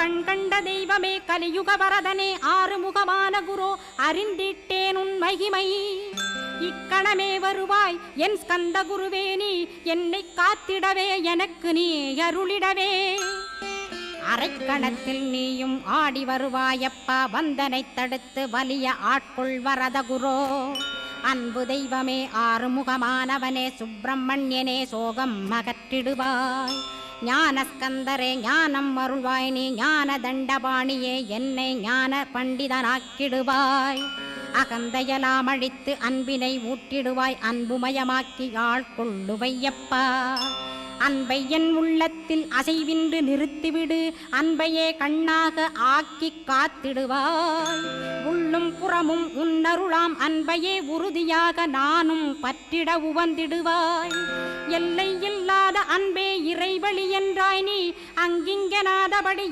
கண் கண்ட தெய்வமே கலியுக வரதனே ஆறுமுகமான குரு அறிந்திட்டேன் உன் மகிமை இக்கணமே வருவாய் என் ஸ்கந்த குருவே நீ என்னை காத்திடவே எனக்கு நீ அருளிடவே அரைக்கணத்தில் நீயும் ஆடி வருவாயப்பா வந்தனை தடுத்து வலிய ஆட்கொள் வரத குரோ அன்பு தெய்வமே ஆறுமுகமானவனே சுப்பிரமணியனே சோகம் அகற்றிடுவாய் ஞானஸ்கந்தரே ஞானம் அருள்வாய் நீ ஞான தண்டபாணியே என்னை ஞான பண்டிதனாக்கிடுவாய் அகந்தையலாம் அழித்து அன்பினை ஊட்டிடுவாய் அன்புமயமாக்கி ஆள்கொள்ளுவையப்பா அன்பை என் உள்ளத்தில் அசைவின்று நிறுத்திவிடு அன்பையே கண்ணாக ஆக்கி காத்திடுவாய் உள்ளும் புறமும் உன்னருளாம் அன்பையே உறுதியாக நானும் பற்றிட உவந்திடுவாய் எல்லை இல்லாத அன்பே இறைவழி என்றாய் நீ அங்கிங்கனாதபடி